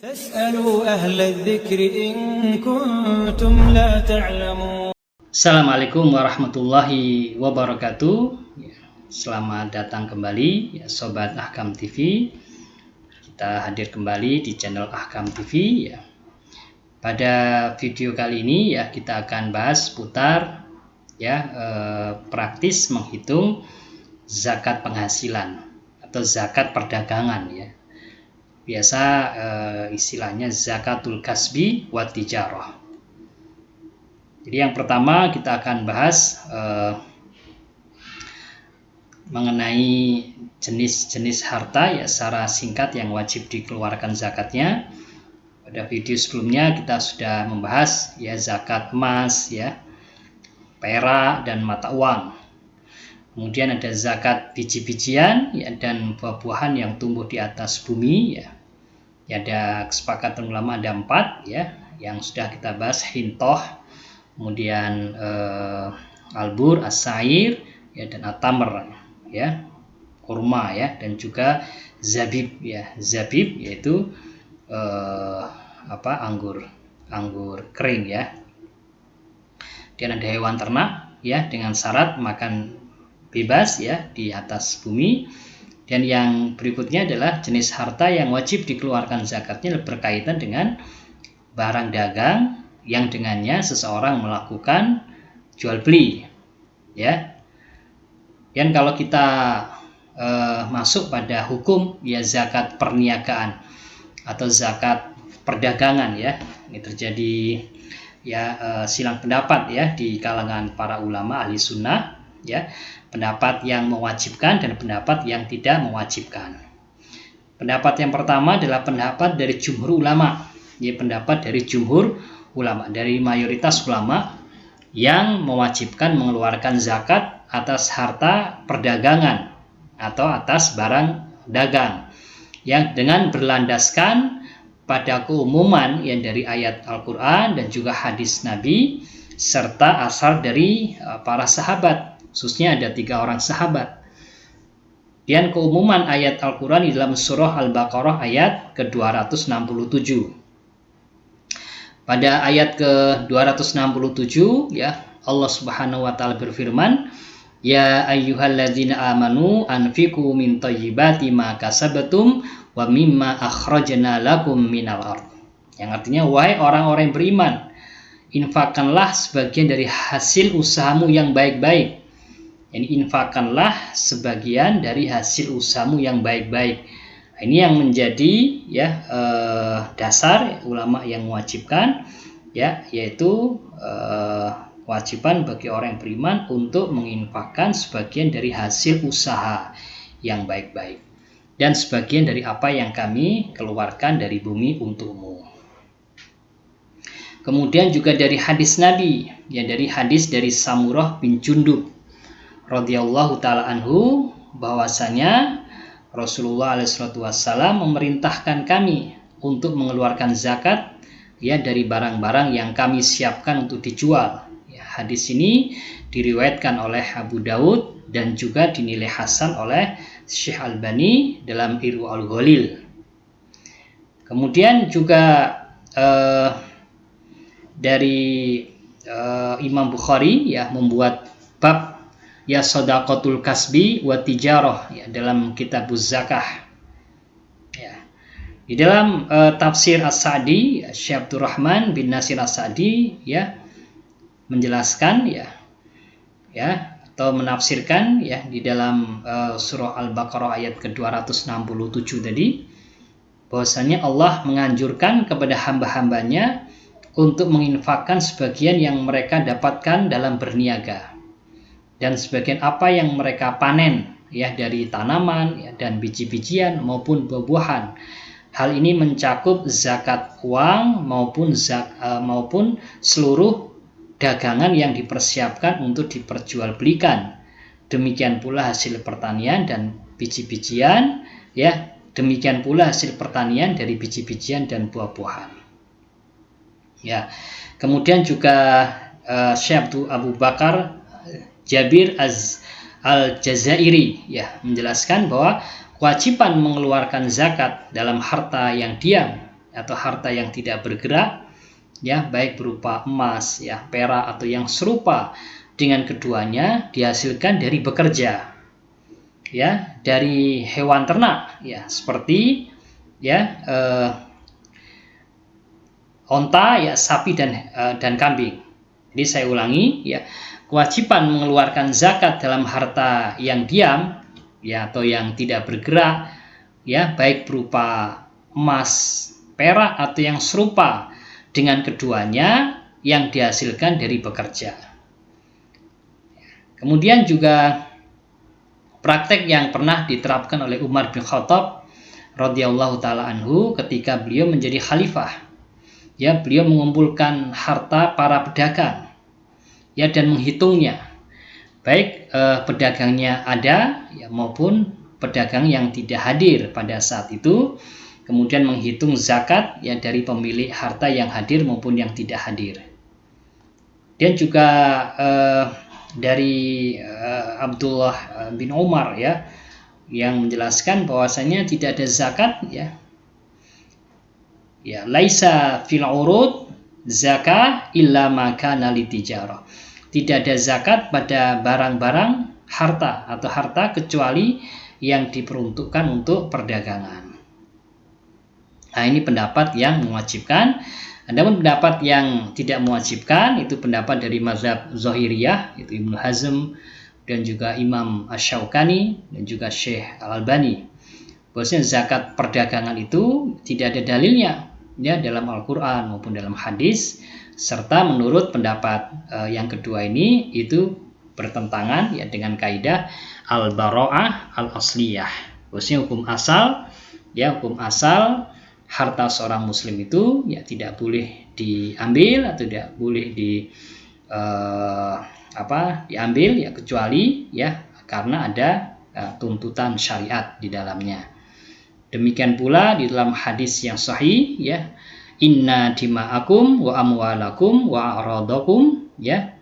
فاسألوا أهل الذكر إن كنتم لا تعلمون. Assalamualaikum warahmatullahi wabarakatuh. Selamat datang kembali ya, Sobat Ahkam TV. Kita hadir kembali di channel Ahkam TV ya. Pada video kali ini ya kita akan bahas seputar praktis menghitung zakat penghasilan atau zakat perdagangan ya. Biasa istilahnya zakatul kasbi wa tijarah. Jadi yang pertama kita akan bahas mengenai jenis-jenis harta ya secara singkat yang wajib dikeluarkan zakatnya. Pada video sebelumnya kita sudah membahas ya zakat emas ya, perak dan mata uang. Kemudian ada zakat biji-bijian ya, dan buah-buahan yang tumbuh di atas bumi ya. Ya, ada kesepakatan ulama ada 4 ya yang sudah kita bahas, hintoh, kemudian albur, asair ya, dan atamr ya, kurma ya, dan juga zabib ya. Zabib yaitu anggur kering ya. Dan ada hewan ternak ya dengan syarat makan bebas ya di atas bumi. Dan yang berikutnya adalah jenis harta yang wajib dikeluarkan zakatnya berkaitan dengan barang dagang yang dengannya seseorang melakukan jual beli ya. Dan kalau kita masuk pada hukum ya zakat perniagaan atau zakat perdagangan ya, ini terjadi ya silang pendapat ya di kalangan para ulama ahli sunnah ya, pendapat yang mewajibkan dan pendapat yang tidak mewajibkan. Pendapat yang pertama adalah pendapat dari jumhur ulama ya, pendapat dari jumhur ulama, dari mayoritas ulama yang mewajibkan mengeluarkan zakat atas harta perdagangan atau atas barang dagang yang dengan berlandaskan pada keumuman yang dari ayat Al-Quran dan juga hadis Nabi serta asar dari para sahabat, khususnya ada 3 orang sahabat. Dan keumuman ayat Al-Quran di dalam surah Al-Baqarah ayat ke-267. Pada ayat ke-267 ya, Allah Subhanahu wa taala berfirman, "Ya ayyuhalladzina amanu anfiqu min thayyibati ma kasabtum wa mimma akhrajna lakum minal ardh." Yang artinya, wahai orang-orang yang beriman, infakkanlah sebagian dari hasil usahamu yang baik-baik. Ini infakkanlah sebagian dari hasil usahamu yang baik-baik. Ini yang menjadi ya dasar ulama yang mewajibkan ya, yaitu kewajiban bagi orang yang beriman untuk menginfakkan sebagian dari hasil usaha yang baik-baik dan sebagian dari apa yang kami keluarkan dari bumi untukmu. Kemudian juga dari hadis Nabi ya, dari hadis dari Samurah bin Jundub radhiyallahu taala anhu, bahwasanya Rasulullah SAW memerintahkan kami untuk mengeluarkan zakat ya dari barang-barang yang kami siapkan untuk dijual. Ya, hadis ini diriwayatkan oleh Abu Daud dan juga dinilai hasan oleh Syekh Albani dalam Irwaul Ghalil. Kemudian juga dari Imam Bukhari ya membuat bab ya shadaqatul kasbi wa tijarah ya dalam kitabuz zakah ya. Di dalam tafsir As-Sa'di, Syekh Abdurrahman bin Nasir As-Sa'di ya menjelaskan ya atau menafsirkan ya di dalam surah Al-Baqarah ayat ke-267 tadi, bahwasanya Allah menganjurkan kepada hamba-hambanya untuk menginfakkan sebagian yang mereka dapatkan dalam berniaga dan sebagian apa yang mereka panen ya dari tanaman ya, dan biji-bijian maupun buah-buahan. Hal ini mencakup zakat uang maupun seluruh dagangan yang dipersiapkan untuk diperjualbelikan. Demikian pula hasil pertanian dan biji-bijian ya, demikian pula hasil pertanian dari biji-bijian dan buah-buahan. Ya. Kemudian juga Syekh Abu Bakar Jabir Al-Jazairi menjelaskan bahwa kewajiban mengeluarkan zakat dalam harta yang dia atau harta yang tidak bergerak, ya, baik berupa emas, ya, perak atau yang serupa dengan keduanya dihasilkan dari bekerja, ya, dari hewan ternak, ya, seperti, ya, onta, ya, sapi dan kambing. Jadi saya ulangi, ya, kewajiban mengeluarkan zakat dalam harta yang diam, ya, atau yang tidak bergerak, ya, baik berupa emas, perak atau yang serupa dengan keduanya yang dihasilkan dari bekerja. Kemudian juga praktek yang pernah diterapkan oleh Umar bin Khattab radhiyallahu taala anhu ketika beliau menjadi khalifah. Ya, beliau mengumpulkan harta para pedagang, ya, dan menghitungnya, baik pedagangnya ada, ya, maupun pedagang yang tidak hadir pada saat itu, kemudian menghitung zakat, ya, dari pemilik harta yang hadir maupun yang tidak hadir. Dan juga dari Abdullah bin Umar, ya, yang menjelaskan bahwasanya tidak ada zakat, ya, laisa fil urud zakah illa ma kana litijarah. Tidak ada zakat pada barang-barang harta atau harta kecuali yang diperuntukkan untuk perdagangan. Nah, ini pendapat yang mewajibkan. Adapun pendapat yang tidak mewajibkan itu pendapat dari mazhab Zahiriyah, itu Ibnu Hazm dan juga Imam Asy-Syaukani dan juga Syekh Al-Albani. Bahwasanya zakat perdagangan itu tidak ada dalilnya, ya, dalam Al-Quran maupun dalam hadis, serta menurut pendapat yang kedua ini itu bertentangan, ya, dengan kaidah al-bara'ah al-asliyah. Bahwasanya hukum asal, ya, hukum asal harta seorang muslim itu, ya, tidak boleh diambil atau tidak boleh diambil, ya, kecuali, ya, karena ada tuntutan syariat di dalamnya. Demikian pula di dalam hadis yang sahih, ya, inna dima'akum wa amwalakum wa a'radakum, ya,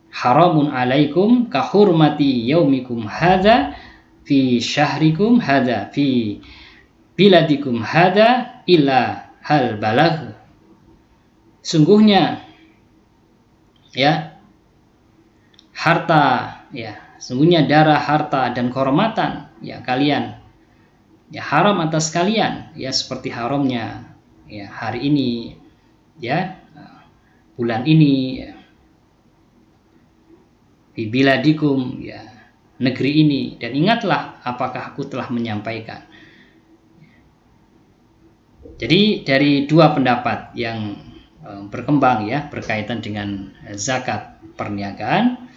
haramun alaikum ka hurmati yaumikum hadza fi syahrikum hadza fi biladikum hadza illa hal balagh. Sungguhnya, ya, harta, ya, sungguhnya darah, harta dan kehormatan, ya, kalian, ya, haram atas kalian, ya, seperti haramnya, ya, hari ini, ya, bulan ini, ya, fi biladikum, ya, negeri ini, dan ingatlah apakah aku telah menyampaikan. Jadi dari dua pendapat yang berkembang, ya, berkaitan dengan zakat perniagaan,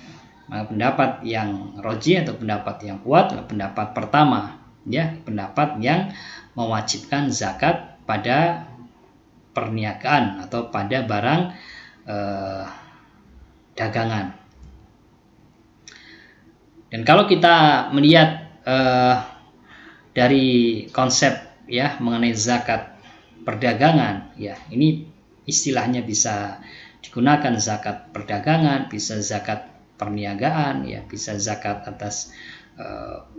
maka pendapat yang rajih atau pendapat yang kuat adalah pendapat pertama, ya, pendapat yang mewajibkan zakat pada perniagaan atau pada barang dagangan. Dan kalau kita melihat dari konsep, ya, mengenai zakat perdagangan, ya, ini istilahnya bisa digunakan zakat perdagangan, bisa zakat perniagaan, ya, bisa zakat atas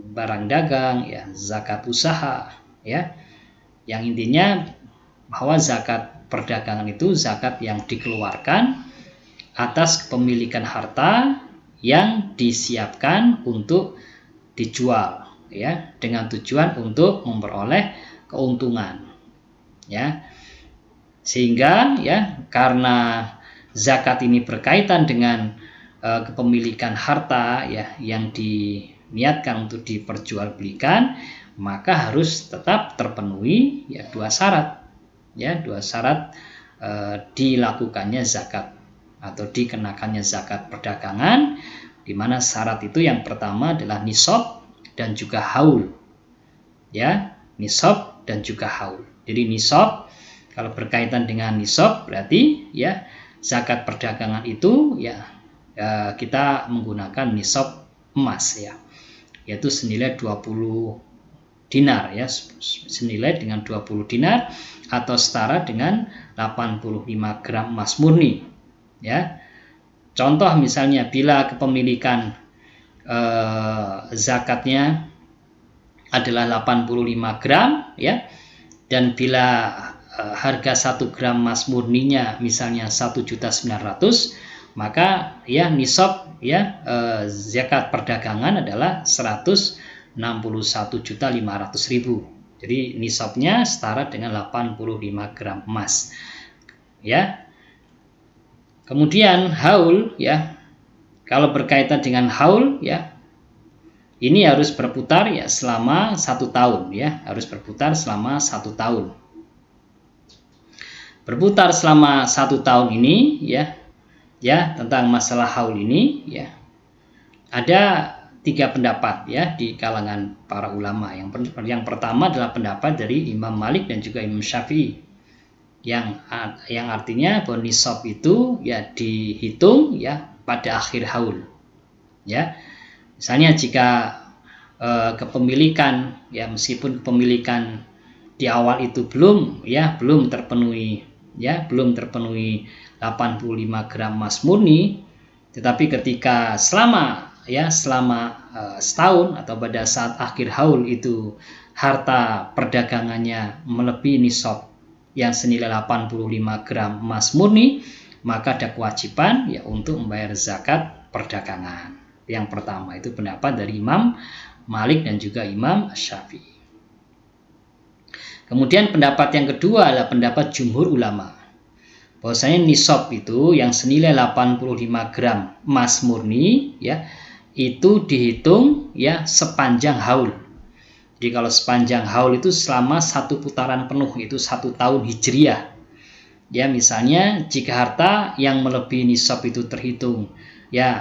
barang dagang, ya, zakat usaha, ya, yang intinya bahwa zakat perdagangan itu zakat yang dikeluarkan atas kepemilikan harta yang disiapkan untuk dijual, ya, dengan tujuan untuk memperoleh keuntungan, ya, sehingga, ya, karena zakat ini berkaitan dengan kepemilikan harta, ya, yang diniatkan untuk diperjualbelikan, maka harus tetap terpenuhi, ya, dua syarat, ya, dilakukannya zakat atau dikenakannya zakat perdagangan, di mana syarat itu yang pertama adalah nisab dan juga haul, ya, nisab dan juga haul. Jadi nisab, kalau berkaitan dengan nisab berarti, ya, zakat perdagangan itu, ya, kita menggunakan nisab emas, ya, yaitu senilai 20 dinar, ya, senilai dengan 20 dinar atau setara dengan 85 gram emas murni, ya. Contoh misalnya bila kepemilikan zakatnya adalah 85 gram, ya, dan bila harga 1 gram emas murninya misalnya 1.900.000, maka ya nisab ya zakat perdagangan adalah 161.500.000. Jadi nisabnya setara dengan 85 gram emas. Ya. Kemudian haul ya. Kalau berkaitan dengan haul ya, ini harus berputar ya selama 1 tahun ya, harus berputar selama 1 tahun. Berputar selama 1 tahun ini ya tentang masalah haul ini ya, ada 3 pendapat ya di kalangan para ulama. Yang pertama adalah pendapat dari Imam Malik dan juga Imam Syafi'i, yang artinya bahwa nisab itu ya dihitung ya pada akhir haul. Ya, misalnya jika kepemilikan ya, meskipun kepemilikan di awal itu belum terpenuhi 85 gram emas murni, tetapi ketika selama setahun atau pada saat akhir haul itu harta perdagangannya melebihi nisab yang senilai 85 gram emas murni, maka ada kewajiban ya untuk membayar zakat perdagangan. Yang pertama itu pendapat dari Imam Malik dan juga Imam Syafi'i. Kemudian pendapat yang kedua adalah pendapat jumhur ulama, bahwasanya nisab itu yang senilai 85 gram emas murni ya, itu dihitung ya sepanjang haul. Jadi kalau sepanjang haul itu selama 1 putaran penuh, itu 1 tahun hijriah. Ya, misalnya jika harta yang melebihi nisab itu terhitung ya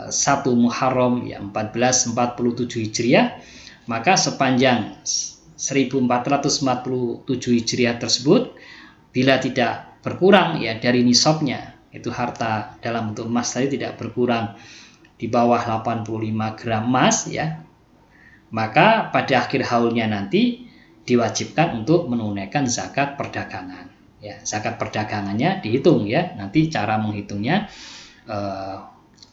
1 Muharram ya 1447 hijriah, maka sepanjang 1447 hijriah tersebut bila tidak berkurang ya dari nisabnya, itu harta dalam bentuk emas tadi tidak berkurang di bawah 85 gram emas ya, maka pada akhir haulnya nanti diwajibkan untuk menunaikan zakat perdagangan ya. Zakat perdagangannya dihitung ya, nanti cara menghitungnya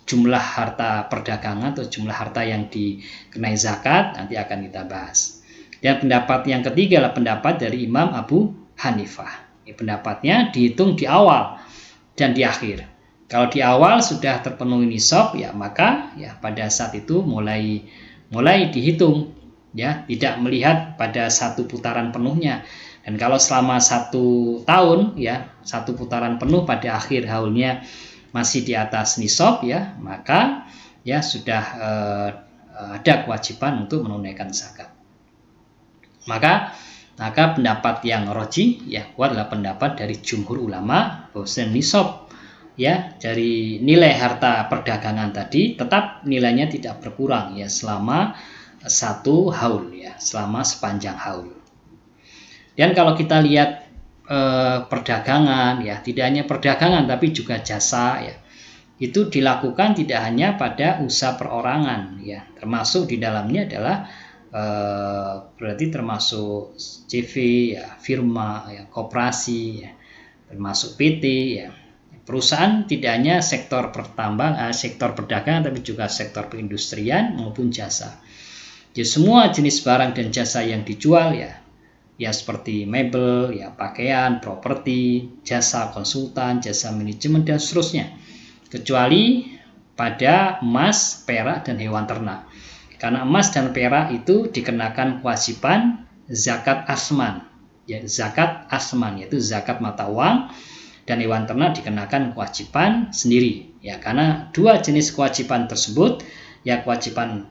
jumlah harta perdagangan atau jumlah harta yang dikenai zakat nanti akan kita bahas. Dan pendapat yang ketiga adalah pendapat dari Imam Abu Hanifah. Pendapatnya dihitung di awal dan di akhir. Kalau di awal sudah terpenuhi nisab ya, maka ya pada saat itu mulai dihitung ya, tidak melihat pada 1 putaran penuhnya. Dan kalau selama 1 tahun ya, 1 putaran penuh pada akhir haulnya masih di atas nisab ya, maka ya sudah ada kewajiban untuk menunaikan zakat. Maka pendapat yang rajih ya kuat adalah pendapat dari jumhur ulama, bahwa nisab ya dari nilai harta perdagangan tadi tetap nilainya tidak berkurang ya selama 1 haul ya, selama sepanjang haul. Dan kalau kita lihat perdagangan ya, tidak hanya perdagangan tapi juga jasa ya, itu dilakukan tidak hanya pada usaha perorangan ya, termasuk di dalamnya adalah berarti termasuk CV ya, firma ya, koperasi ya, termasuk PT ya. Perusahaan tidak hanya sektor sektor perdagangan, tapi juga sektor perindustrian maupun jasa. Jadi semua jenis barang dan jasa yang dijual ya seperti mebel, ya pakaian, properti, jasa konsultan, jasa manajemen dan seterusnya. Kecuali pada emas, perak dan hewan ternak. Karena emas dan perak itu dikenakan kewajiban zakat asman, ya zakat asman yaitu zakat mata uang. Dan hewan ternak dikenakan kewajiban sendiri ya, karena 2 jenis kewajiban tersebut ya, kewajiban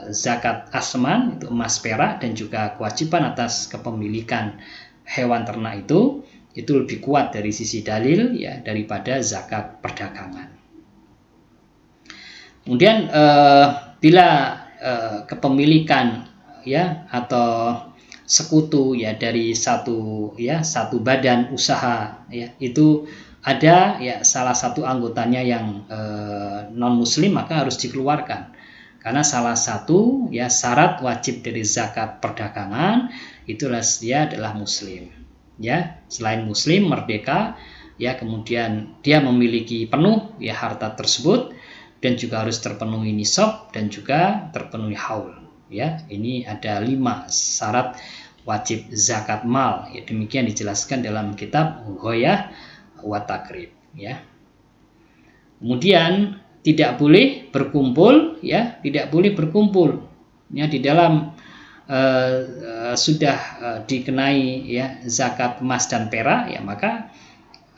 zakat asman itu emas perak dan juga kewajiban atas kepemilikan hewan ternak itu lebih kuat dari sisi dalil ya daripada zakat perdagangan. Kemudian bila kepemilikan ya atau sekutu ya dari satu badan usaha ya, itu ada ya salah satu anggotanya yang non muslim, maka harus dikeluarkan, karena salah satu ya syarat wajib dari zakat perdagangan itulah dia adalah muslim ya. Selain muslim merdeka ya, kemudian dia memiliki penuh ya harta tersebut dan juga harus terpenuhi nisab dan juga terpenuhi haul ya. Ini ada 5 syarat wajib zakat mal. Ya, demikian dijelaskan dalam kitab Ghoyah wa Taqrib, ya. Kemudian tidak boleh berkumpul, ya, tidak boleh berkumpul, ya, di dalam sudah dikenai, ya, zakat emas dan perak, ya, maka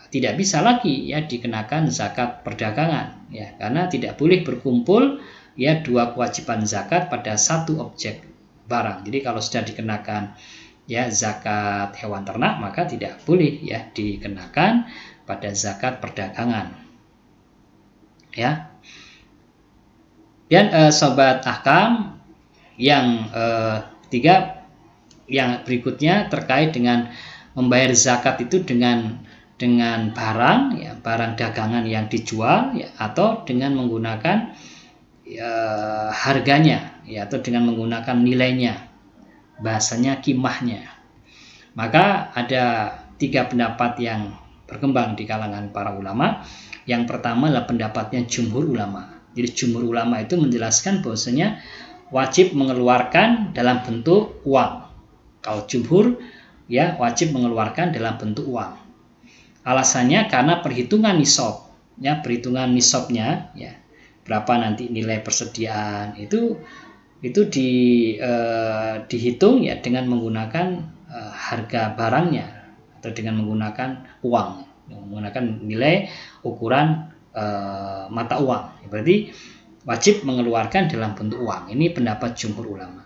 tidak bisa lagi, ya, dikenakan zakat perdagangan, ya, karena tidak boleh berkumpul, ya, dua kewajiban zakat pada satu objek barang. Jadi kalau sudah dikenakan, ya, zakat hewan ternak, maka tidak boleh, ya, dikenakan pada zakat perdagangan, ya. Dan sobat ahkam, yang ketiga, yang berikutnya terkait dengan membayar zakat itu dengan barang, ya, barang dagangan yang dijual, ya, atau dengan menggunakan, ya, harganya, ya, atau dengan menggunakan nilainya, bahasanya kimahnya. Maka ada 3 pendapat yang berkembang di kalangan para ulama. Yang pertama adalah pendapatnya jumhur ulama. Jadi jumhur ulama itu menjelaskan bahwasanya wajib mengeluarkan dalam bentuk uang. Kalau jumhur, ya, wajib mengeluarkan dalam bentuk uang. Alasannya karena perhitungan nisab, ya, perhitungan nisabnya, ya, berapa nanti nilai persediaan itu dihitung, ya, dengan menggunakan harga barangnya atau dengan menggunakan uang, menggunakan nilai ukuran mata uang. Berarti wajib mengeluarkan dalam bentuk uang. Ini pendapat jumhur ulama.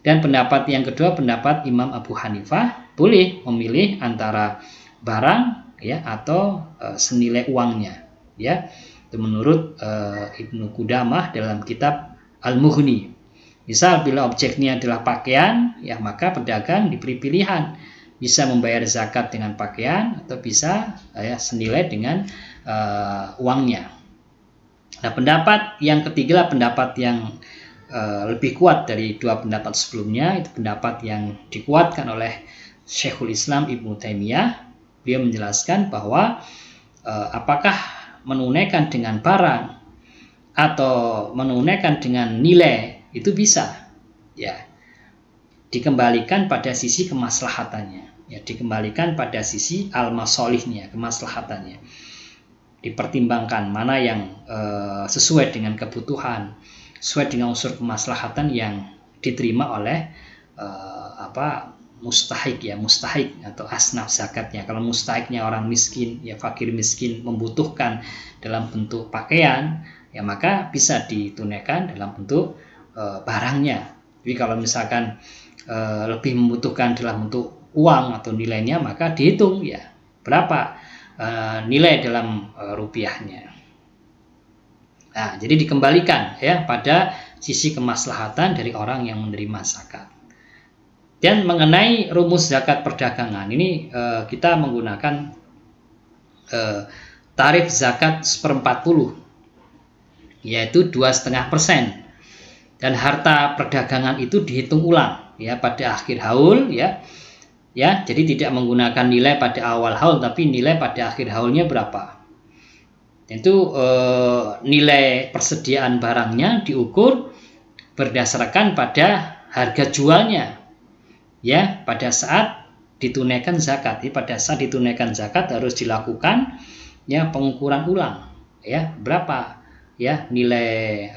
Dan pendapat yang kedua, pendapat Imam Abu Hanifah, boleh memilih antara barang, ya, atau senilai uangnya, ya. Itu menurut Ibnu Qudamah dalam kitab Al-Mughni. Misal bila objeknya adalah pakaian, ya, maka pedagang diberi pilihan, bisa membayar zakat dengan pakaian atau bisa, ya, senilai dengan uangnya. Nah, pendapat yang ketiga, pendapat yang lebih kuat dari dua pendapat sebelumnya, itu pendapat yang dikuatkan oleh Syekhul Islam Ibnu Taimiyah. Dia menjelaskan bahwa apakah menunaikan dengan barang atau menunaikan dengan nilai itu bisa, ya, dikembalikan pada sisi kemaslahatannya, ya, dikembalikan pada sisi al-masolihnya, kemaslahatannya. Dipertimbangkan mana yang sesuai dengan kebutuhan, sesuai dengan unsur kemaslahatan yang diterima oleh mustahik, ya, mustahik atau asnaf zakatnya. Kalau mustahiknya orang miskin, ya, fakir miskin membutuhkan dalam bentuk pakaian, ya, maka bisa ditunaikan dalam bentuk barangnya. Jadi kalau misalkan lebih membutuhkan dalam bentuk uang atau nilainya, maka dihitung, ya, berapa nilai dalam rupiahnya. Nah, jadi dikembalikan, ya, pada sisi kemaslahatan dari orang yang menerima zakat. Dan mengenai rumus zakat perdagangan ini, kita menggunakan tarif zakat 1/40, yaitu 2,5%. Dan harta perdagangan itu dihitung ulang, ya, pada akhir haul, ya, jadi tidak menggunakan nilai pada awal haul, tapi nilai pada akhir haulnya berapa. Itu nilai persediaan barangnya diukur berdasarkan pada harga jualnya, ya, pada saat ditunaikan zakat. Jadi pada saat ditunaikan zakat harus dilakukan, ya, pengukuran ulang, ya, berapa, ya, nilai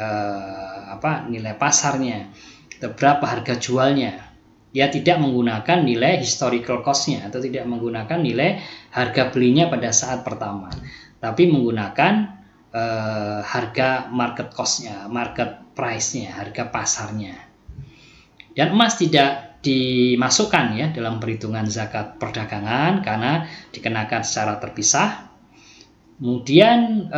nilai pasarnya, berapa harga jualnya, ya, tidak menggunakan nilai historical cost-nya atau tidak menggunakan nilai harga belinya pada saat pertama, tapi menggunakan harga market cost-nya, market price-nya, harga pasarnya. Dan emas tidak dimasukkan, ya, dalam perhitungan zakat perdagangan karena dikenakan secara terpisah. Kemudian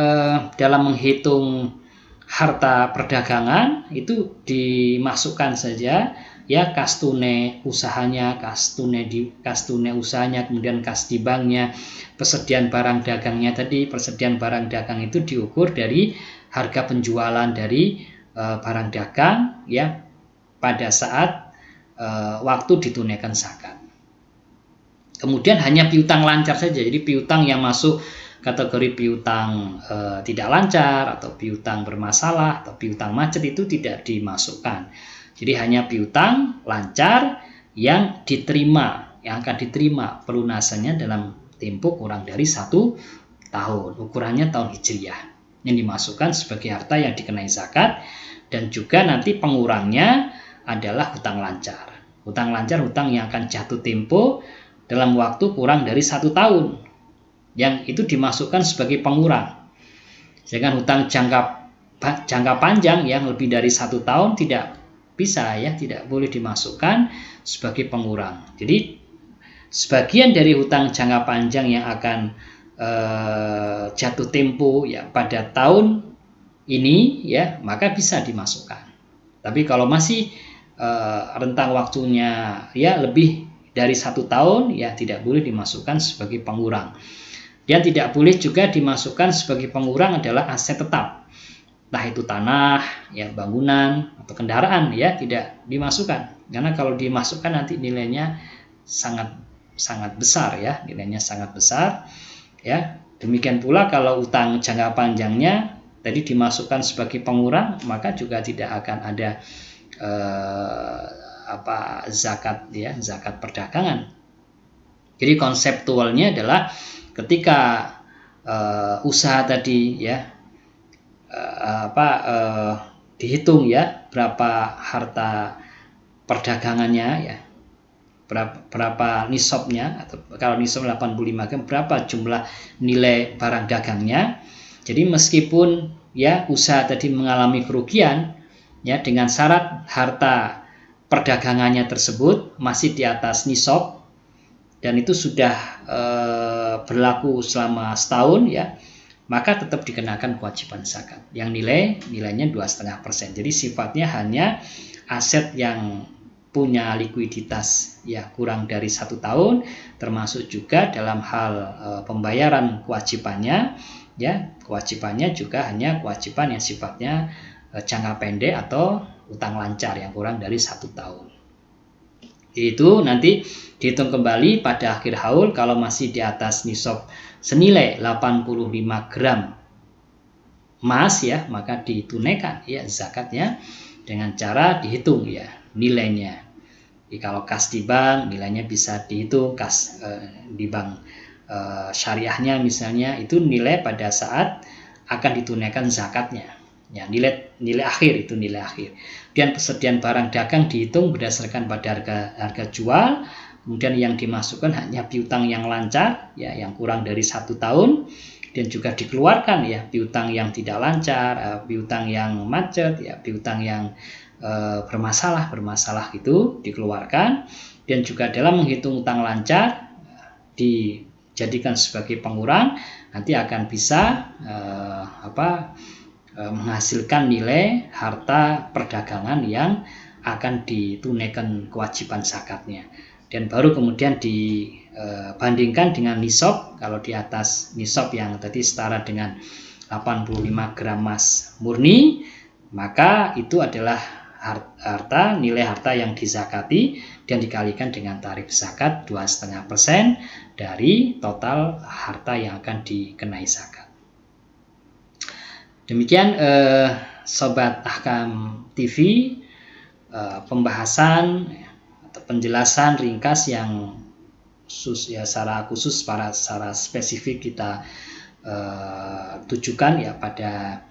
dalam menghitung harta perdagangan itu dimasukkan saja, ya, kas tunai usahanya, kas tunai usahanya, kemudian kas di banknya, persediaan barang dagangnya tadi. Persediaan barang dagang itu diukur dari harga penjualan dari barang dagang, ya, pada saat waktu ditunaikan zakat. Kemudian hanya piutang lancar saja. Jadi piutang yang masuk kategori piutang tidak lancar atau piutang bermasalah atau piutang macet itu tidak dimasukkan. Jadi hanya piutang lancar yang akan diterima pelunasannya dalam tempo kurang dari 1 tahun. Ukurannya tahun Hijriah. Yang dimasukkan sebagai harta yang dikenai zakat, dan juga nanti pengurangnya adalah hutang lancar. Hutang lancar, hutang yang akan jatuh tempo dalam waktu kurang dari 1 tahun. Yang itu dimasukkan sebagai pengurang. Sedangkan hutang jangka panjang yang lebih dari 1 tahun tidak bisa, ya, tidak boleh dimasukkan sebagai pengurang. Jadi sebagian dari hutang jangka panjang yang akan jatuh tempo, ya, pada tahun ini, ya, maka bisa dimasukkan. Tapi kalau masih rentang waktunya, ya, lebih dari 1 tahun, ya, tidak boleh dimasukkan sebagai pengurang. Dan tidak boleh juga dimasukkan sebagai pengurang adalah aset tetap. Entah itu tanah, ya, bangunan, atau kendaraan, ya, tidak dimasukkan. Karena kalau dimasukkan nanti nilainya sangat besar, ya, nilainya sangat besar, ya. Demikian pula kalau utang jangka panjangnya tadi dimasukkan sebagai pengurang, maka juga tidak akan ada zakat, ya, zakat perdagangan. Jadi konseptualnya adalah ketika usaha tadi, ya, dihitung, ya, berapa harta perdagangannya, ya, berapa nisabnya, atau kalau nisab 85 gram berapa jumlah nilai barang dagangnya. Jadi meskipun, ya, usaha tadi mengalami kerugian, ya, dengan syarat harta perdagangannya tersebut masih di atas nisab dan itu sudah berlaku selama setahun, ya, maka tetap dikenakan kewajiban zakat yang nilainya 2,5%. Jadi sifatnya hanya aset yang punya likuiditas, ya, kurang dari 1 tahun, termasuk juga dalam hal pembayaran kewajibannya, ya, kewajibannya juga hanya kewajiban yang sifatnya jangka pendek atau utang lancar yang kurang dari 1 tahun. Itu nanti dihitung kembali pada akhir haul. Kalau masih di atas nisab senilai 85 gram emas, ya, maka ditunaikan, ya, zakatnya dengan cara dihitung, ya, nilainya. Jadi kalau kas di bank nilainya bisa dihitung, kas di bank syariahnya misalnya, itu nilai pada saat akan ditunaikan zakatnya, ya, nilai akhir, itu nilai akhir. Dan persediaan barang dagang dihitung berdasarkan pada harga jual. Kemudian yang dimasukkan hanya piutang yang lancar, ya, yang kurang dari 1 tahun, dan juga dikeluarkan, ya, piutang yang tidak lancar, piutang yang macet, ya, piutang yang bermasalah itu dikeluarkan. Dan juga dalam menghitung utang lancar dijadikan sebagai pengurang, nanti akan bisa menghasilkan nilai harta perdagangan yang akan ditunaikan kewajiban zakatnya. Dan baru kemudian dibandingkan dengan nisab. Kalau di atas nisab yang tadi setara dengan 85 gram emas murni, maka itu adalah nilai harta yang dizakati dan dikalikan dengan tarif zakat 2,5% dari total harta yang akan dikenai zakat. Demikian Sobat Ahkam TV, pembahasan atau penjelasan ringkas yang khusus, ya, secara khusus secara spesifik kita tujukan, ya, pada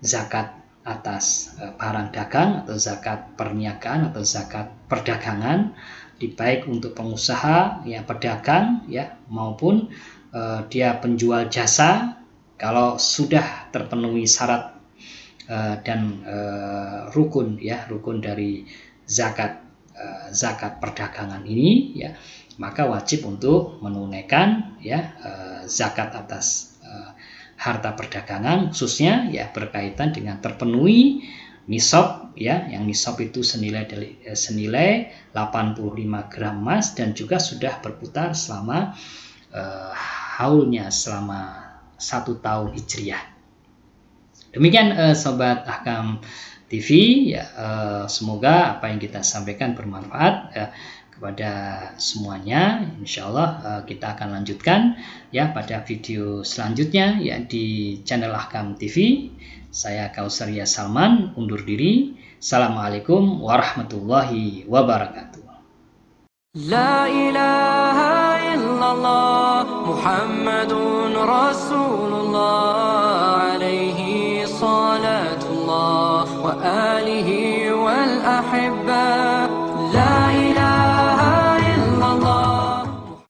zakat atas barang dagang atau zakat perniagaan atau zakat perdagangan, baik untuk pengusaha, ya, pedagang, ya, maupun dia penjual jasa. Kalau sudah terpenuhi syarat dan rukun, ya, rukun dari zakat perdagangan ini, ya, maka wajib untuk menunaikan, ya, zakat atas harta perdagangan, khususnya, ya, berkaitan dengan terpenuhi nisab, ya, yang nisab itu senilai 85 gram emas dan juga sudah berputar selama haulnya selama 1 tahun Hijriah. Demikian Sobat Ahkam TV, ya, semoga apa yang kita sampaikan bermanfaat kepada semuanya. Insyaallah kita akan lanjutkan, ya, pada video selanjutnya, ya, di channel Ahkam TV. Saya Kausaria Salman undur diri. Assalamualaikum warahmatullahi wabarakatuh. لا إله إلا الله محمد رسول الله عليه صلاة الله وآله والأحبة